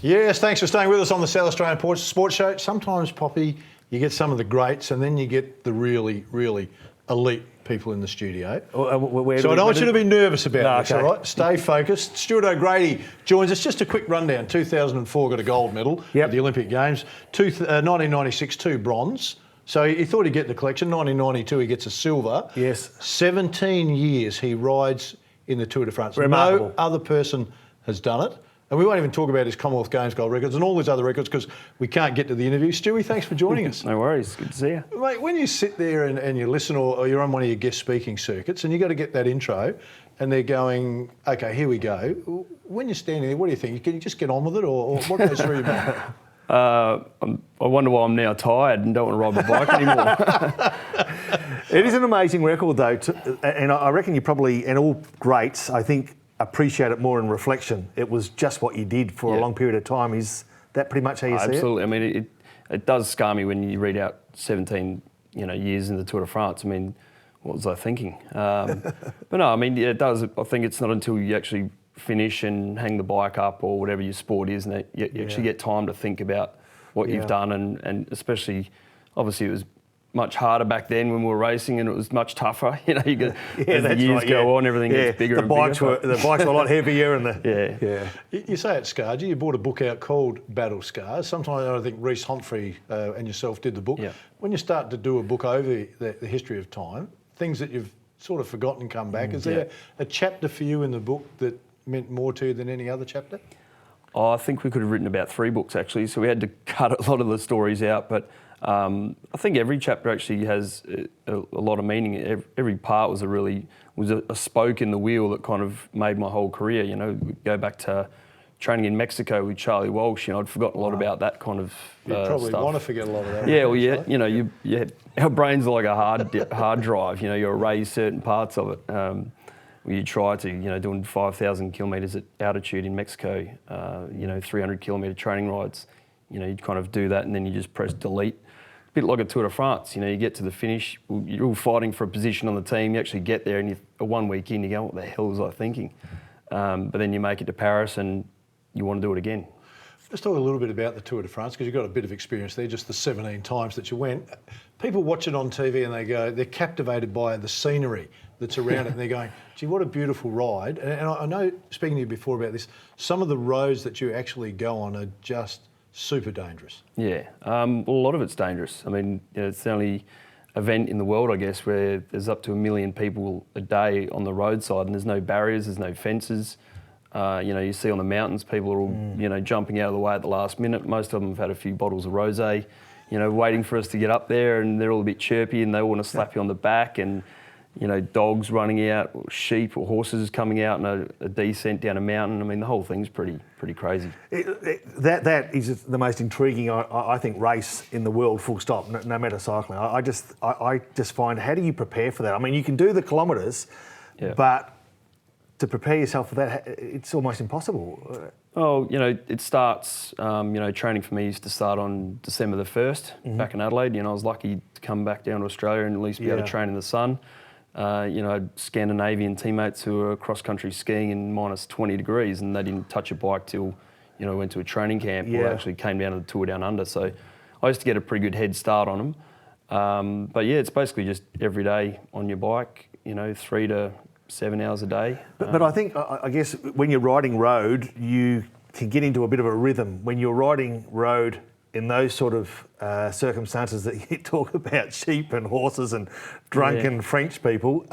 Yes, thanks for staying with us on the South Australian Sports Show. Sometimes, Poppy, you get some of the greats and then you get the really, really elite people in the studio. So I don't want you to be nervous about this, all right? Stay focused. Stuart O'Grady joins us. Just a quick rundown. 2004 got a gold medal at the Olympic Games. 1996, 2 bronze. So he thought he'd get the collection. 1992, he gets a silver. Yes. 17 years he rides in the Tour de France. Remarkable. No other person has done it. And we won't even talk about his Commonwealth Games gold records and all his other records because we can't get to the interview. Stewie, thanks for joining us. No worries. Good to see you. Mate, when you sit there and you listen or you're on one of your guest speaking circuits and you've got to get that intro and they're going, OK, here we go. When you're standing there, what do you think? Can you just get on with it or what goes through your mind? I wonder why I'm now tired and don't want to ride my bike anymore. It is an amazing record, though, and I reckon you probably, and all greats, I think, appreciate it more in reflection. It was just what you did for a long period of time. Is that pretty much how you see it? Absolutely. I mean, it does scar me when you read out 17 years in the Tour de France. I mean, what was I thinking? But no, I mean, it does. I think it's not until you actually finish and hang the bike up or whatever your sport is, and you actually get time to think about what you've done, and especially, obviously, it was much harder back then when we were racing, and it was much tougher. You get, as the years go on, everything gets bigger and bigger. The bikes were a lot heavier, and You say it scarred you. You brought a book out called Battle Scars. Sometimes I think Reece Humphrey and yourself did the book. Yeah. When you start to do a book over the history of time, things that you've sort of forgotten come back. Is there a chapter for you in the book that meant more to you than any other chapter? I think we could have written about 3 books actually, so we had to cut a lot of the stories out. But I think every chapter actually has a lot of meaning. Every part was a spoke in the wheel that kind of made my whole career. We go back to training in Mexico with Charlie Walsh. I'd forgotten a lot about that kind of You probably stuff. want to forget a lot of that. Yeah, well, our brains are like a hard drive. You erase certain parts of it. You try to, doing 5,000 kilometres at altitude in Mexico, 300 kilometre training rides, you kind of do that and then you just press delete. A bit like a Tour de France, you get to the finish, you're all fighting for a position on the team, you actually get there and you're 1 week in, you go, what the hell was I thinking? But then you make it to Paris and you want to do it again. Let's talk a little bit about the Tour de France because you've got a bit of experience there, just the 17 times that you went. People watch it on TV and they're captivated by the scenery that's around it and they're going, gee, what a beautiful ride. And I know, speaking to you before about this, some of the roads that you actually go on are just super dangerous. Yeah, well, a lot of it's dangerous. I mean, it's the only event in the world, I guess, where there's up to 1 million people a day on the roadside and there's no barriers, there's no fences. You see on the mountains, people are all, jumping out of the way at the last minute. Most of them have had a few bottles of rosé, waiting for us to get up there, and they're all a bit chirpy and they want to slap you on the back, and, dogs running out, or sheep or horses coming out in a descent down a mountain. I mean, the whole thing's pretty crazy. That is the most intriguing, I think, race in the world, full stop, no matter cycling. I just find, how do you prepare for that? I mean, you can do the kilometres, but to prepare yourself for that, it's almost impossible. Oh, it starts, training for me used to start on December the 1st back in Adelaide. I was lucky to come back down to Australia and at least be able to train in the sun. Scandinavian teammates who were cross-country skiing in minus 20 degrees and they didn't touch a bike till, went to a training camp or actually came down to the Tour Down Under. So I used to get a pretty good head start on them. But yeah, it's basically just every day on your bike, 3 to 7 hours a day. But I think, I guess, when you're riding road, you can get into a bit of a rhythm. When you're riding road in those sort of circumstances that you talk about, sheep and horses and drunken French people,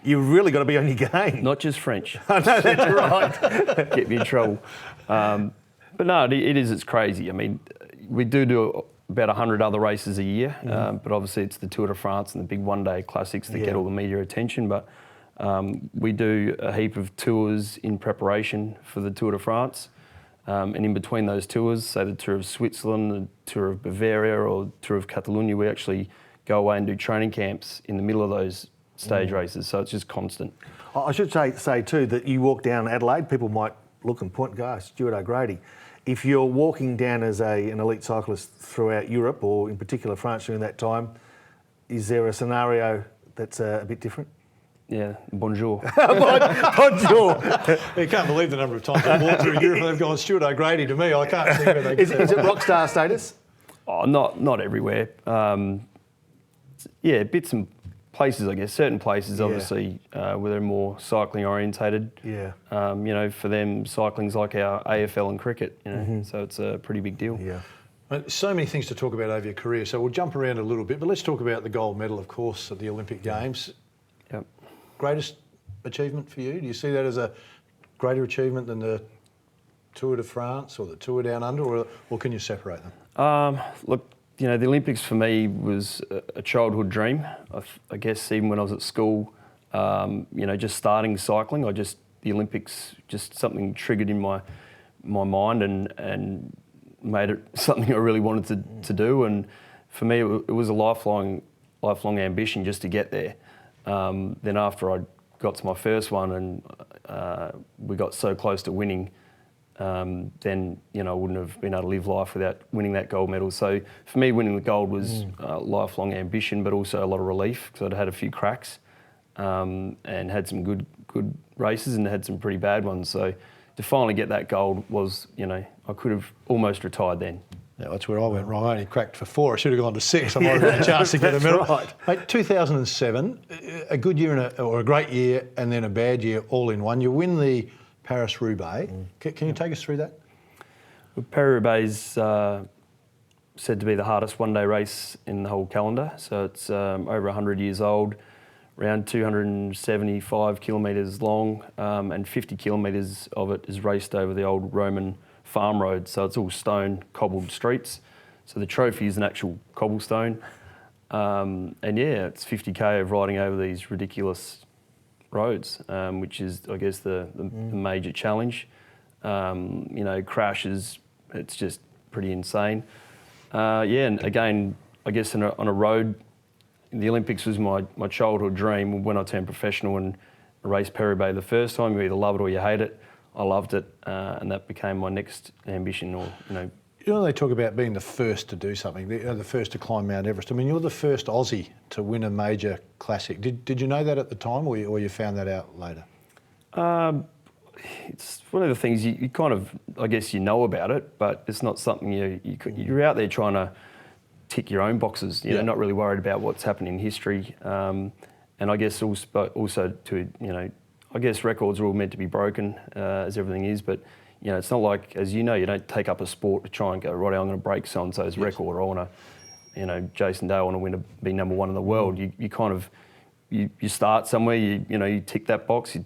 you've really got to be on your game. Not just French. I know, that's right. Get me in trouble. But no, it's crazy. I mean, we do about 100 other races a year, but obviously it's the Tour de France and the big one-day classics that get all the media attention. But we do a heap of tours in preparation for the Tour de France. And in between those tours, say the Tour of Switzerland, the Tour of Bavaria or Tour of Catalonia, we actually go away and do training camps in the middle of those stage races. So it's just constant. I should say too that you walk down Adelaide, people might look and point and go, Stuart O'Grady. If you're walking down as an elite cyclist throughout Europe or in particular France during that time, is there a scenario that's a bit different? Yeah, bonjour. Bonjour. You can't believe the number of times I've walked through Europe and they've gone Stuart O'Grady to me. I can't think where they get Is it rock star status? Oh, not everywhere. Yeah, bits and places, I guess. Certain places, obviously, where they're more cycling orientated. Yeah. You know, for them, cycling's like our AFL and cricket. You know, so it's a pretty big deal. Yeah. So many things to talk about over your career, so we'll jump around a little bit, but let's talk about the gold medal, of course, at the Olympic Games. Yep. Greatest achievement for you? Do you see that as a greater achievement than the Tour de France or the Tour Down Under, or can you separate them? Look, you know, the Olympics for me was a childhood dream. I guess even when I was at school, you know, just starting cycling, the Olympics, just something triggered in my mind and made it something I really wanted to do. And for me, it was a lifelong ambition just to get there. Then after I got to my first one and we got so close to winning, then, you know, I wouldn't have been able to live life without winning that gold medal. So for me, winning the gold was lifelong ambition, but also a lot of relief because I'd had a few cracks and had some good races and had some pretty bad ones. So to finally get that gold was, you know, I could have almost retired then. Yeah, that's where I went wrong. I only cracked for 4. I should have gone to 6. I might have had a chance to get a medal. Right. Mate, 2007, a good year or a great year and then a bad year all in one. You win the Paris-Roubaix. Can you take us through that? Well, Paris-Roubaix is said to be the hardest one-day race in the whole calendar. So it's over 100 years old, around 275 kilometres long, and 50 kilometres of it is raced over the old Roman farm road. So it's all stone cobbled streets. So the trophy is an actual cobblestone. And yeah, it's 50k of riding over these ridiculous roads, which is, I guess, the major challenge. You know, crashes, it's just pretty insane. Yeah, and again, I guess on a road, the Olympics was my childhood dream. When I turned professional and raced Paris-Roubaix the first time, you either love it or you hate it. I loved it, and that became my next ambition, or, you know. You know, they talk about being the first to do something, the first to climb Mount Everest. I mean, you're the first Aussie to win a major classic. Did you know that at the time, or you found that out later? It's one of the things you kind of, I guess you know about it, but it's not something you're out there trying to tick your own boxes. You know, not really worried about what's happened in history. And I guess also to, you know, I guess records are all meant to be broken, as everything is, but, you know, it's not like, as you know, you don't take up a sport to try and go, right, I'm going to break so-and-so's record, or I want to, you know, Jason Day, I want to be number one in the world. You kind of, you start somewhere, you tick that box, you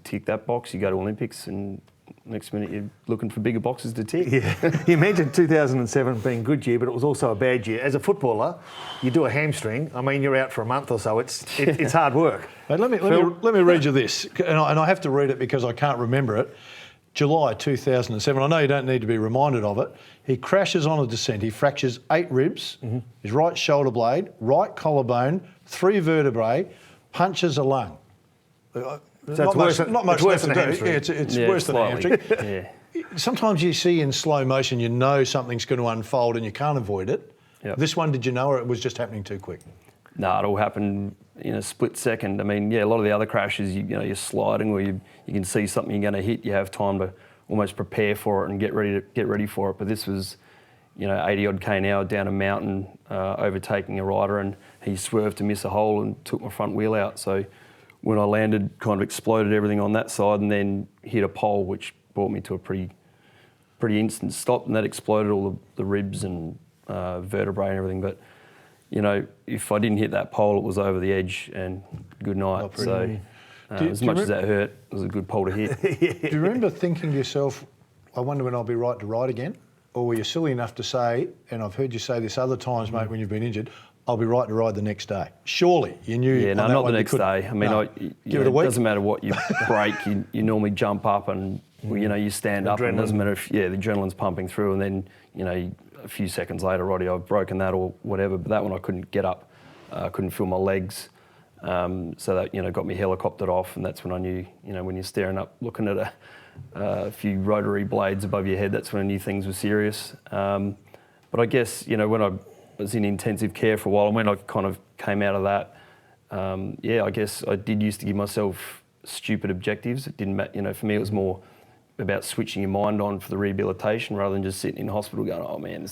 go to Olympics, and next minute you're looking for bigger boxes to tick. Yeah. You mentioned 2007 being a good year, but it was also a bad year. As a footballer, you do a hamstring. I mean, you're out for a month or so. It's hard work. Mate, let me read you this, and I have to read it because I can't remember it. July 2007, I know you don't need to be reminded of it. He crashes on a descent. He fractures 8 ribs, his right shoulder blade, right collarbone, 3 vertebrae, punches a lung. So not much worse than a hamstring. Yeah, it's worse than a hamstring. Yeah. Sometimes you see in slow motion, you know something's going to unfold and you can't avoid it. Yep. This one, did you know, or it was just happening too quick? No, it all happened in a split second. I mean, yeah, a lot of the other crashes, you're sliding, or you can see something you're going to hit. You have time to almost prepare for it and get ready for it. But this was, 80 odd k an hour down a mountain, overtaking a rider, and he swerved to miss a hole and took my front wheel out. So when I landed, kind of exploded everything on that side, and then hit a pole, which brought me to a pretty instant stop, and that exploded all the ribs and vertebrae and everything. But if I didn't hit that pole, it was over the edge, and good night. So as much as that hurt, it was a good pole to hit. Do you remember thinking to yourself, I wonder when I'll be right to ride again? Or were you silly enough to say, and I've heard you say this other times, mate, when you've been injured, I'll be right to ride the next day? Surely you knew. Yeah, no, not the next day. I mean, give it a week. It doesn't matter what you break. You normally jump up and you stand up. And it doesn't matter if the adrenaline's pumping through, and then a few seconds later, Roddy, I've broken that or whatever. But that one I couldn't get up, couldn't feel my legs, so that got me helicoptered off, and that's when I knew when you're staring up, looking at a few rotary blades above your head, that's when I knew things were serious. But I guess when I was in intensive care for a while, and when I kind of came out of that, I guess I did used to give myself stupid objectives. It didn't matter. For me, it was more about switching your mind on for the rehabilitation rather than just sitting in hospital going, oh man,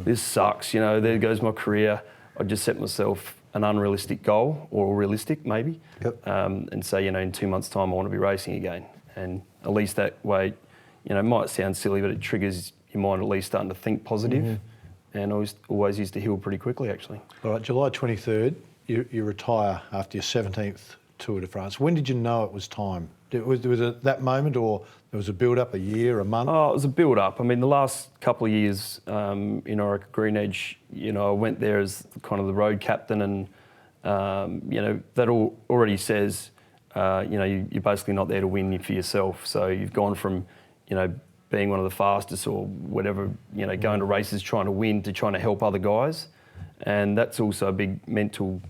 this sucks. There goes my career. I just set myself an unrealistic goal, or realistic maybe, and say, in 2 months' time I want to be racing again. And at least that way, it might sound silly, but it triggers your mind at least starting to think positive. And I always used to heal pretty quickly, actually. All right, July 23rd, you retire after your 17th Tour de France. When did you know it was time? Was it that moment, or there was a build-up, a year, a month? Oh, it was a build-up. I mean, the last couple of years in Orica Green Edge, I went there as kind of the road captain, and that already says, you're basically not there to win for yourself. So you've gone from, being one of the fastest or whatever, going to races trying to win to trying to help other guys, and that's also a big mental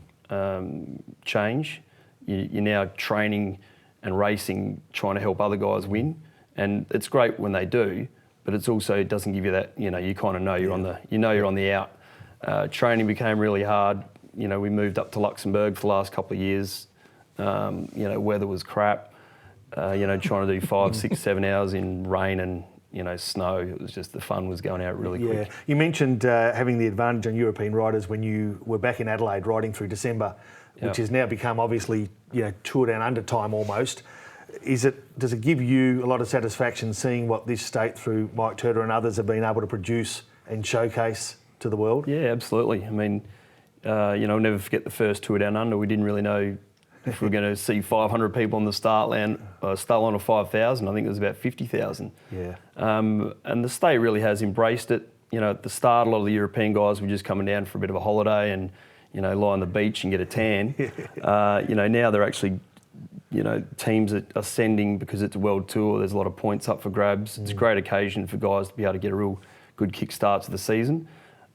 change. You're now training and racing, trying to help other guys win, and it's great when they do, but it doesn't give you that. You kind of know you're on the out. Training became really hard. We moved up to Luxembourg for the last couple of years. Weather was crap. Trying to do 5, 6, 7 hours in rain and snow. It was just, the fun was going out really quick. You mentioned having the advantage on European riders when you were back in Adelaide riding through December, which has now become obviously Tour Down Under time almost. Does it give you a lot of satisfaction seeing what this state through Mike Turner and others have been able to produce and showcase to the world? Yeah, absolutely. I mean, I'll never forget the first Tour Down Under. We didn't really know if we were going to see 500 people on the start line of 5,000. I think it was about 50,000. Yeah. And the state really has embraced it. At the start, a lot of the European guys were just coming down for a bit of a holiday and lie on the beach and get a tan. Now they're actually, teams are sending, because it's a world tour, there's a lot of points up for grabs. It's a great occasion for guys to be able to get a real good kick-start to the season.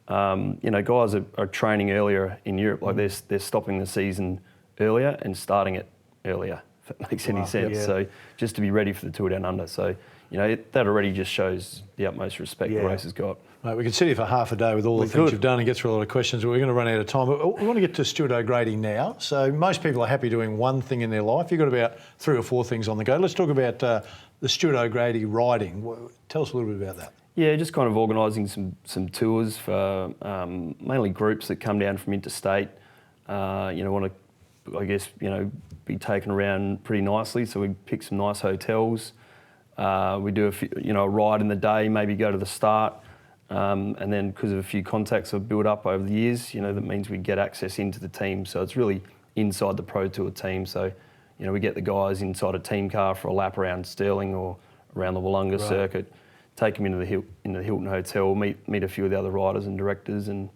Guys are training earlier in Europe, like they're stopping the season earlier and starting it earlier, if that makes any sense. Yeah. So just to be ready for the Tour Down Under. So, that already just shows the utmost respect the race has got. Mate, we could sit here for half a day with all the things you've done and get through a lot of questions, but we're going to run out of time. But we want to get to Stuart O'Grady now. So most people are happy doing one thing in their life. You've got about 3 or 4 things on the go. Let's talk about the Stuart O'Grady riding. Tell us a little bit about that. Yeah, just kind of organising some tours for mainly groups that come down from interstate. Want to, I guess, be taken around pretty nicely. So we pick some nice hotels. We do a ride in the day, maybe go to the start. And then because of a few contacts I've built up over the years, that means we get access into the team. So it's really inside the Pro Tour team. So, we get the guys inside a team car for a lap around Stirling or around the Wollonga circuit, take them into the Hilton Hotel, meet a few of the other riders and directors, and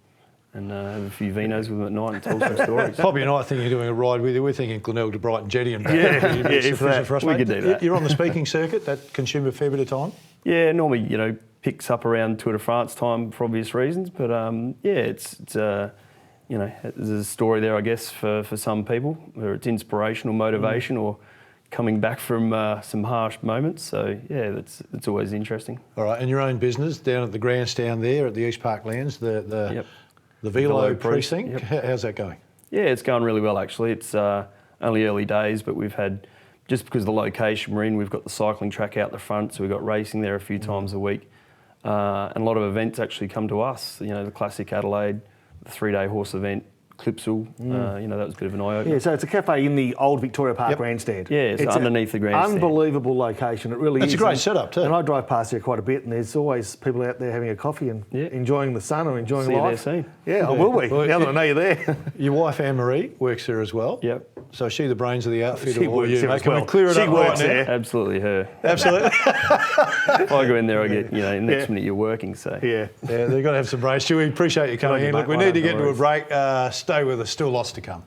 have a few vinos with them at night and tell some stories. Poppy and I are thinking of doing a ride with you. We're thinking Glenelg to Brighton Jetty and back. For us, we could do that. You're on the speaking circuit. That consumes a fair bit of time. Yeah, normally, picks up around Tour de France time for obvious reasons. But it's there's a story there, I guess, for some people, whether it's inspirational, motivation, or coming back from some harsh moments. So yeah, it's always interesting. All right, and your own business down at the grandstand there at the East Park Lands, the Velo precinct. Yep. How's that going? Yeah, it's going really well actually. It's only early days, but we've had, just because of the location we're in, we've got the cycling track out the front, so we've got racing there a few times a week. And a lot of events actually come to us. The Classic Adelaide, the 3-day horse event, Clipsal. That was a bit of an eye-opener. Yeah, so it's a cafe in the old Victoria Park grandstand. Yeah, it's underneath the grandstand. Unbelievable location. It really is. It's a great setup too. And I drive past here quite a bit, and there's always people out there having a coffee and enjoying the sun or enjoying life. See you there soon. Yeah, I will be. Now that I know you're there. Your wife Anne-Marie works there as well. Yep. So is she the brains of the outfit? She works there as well. Can we clear it She up works right there. now? Absolutely her. Absolutely. If I go in there, I get, next minute you're working, so. Yeah. Yeah, they've got to have some brains. Stu, we appreciate you coming in. Look, we need to get to a break. Stay with us. Still lots to come.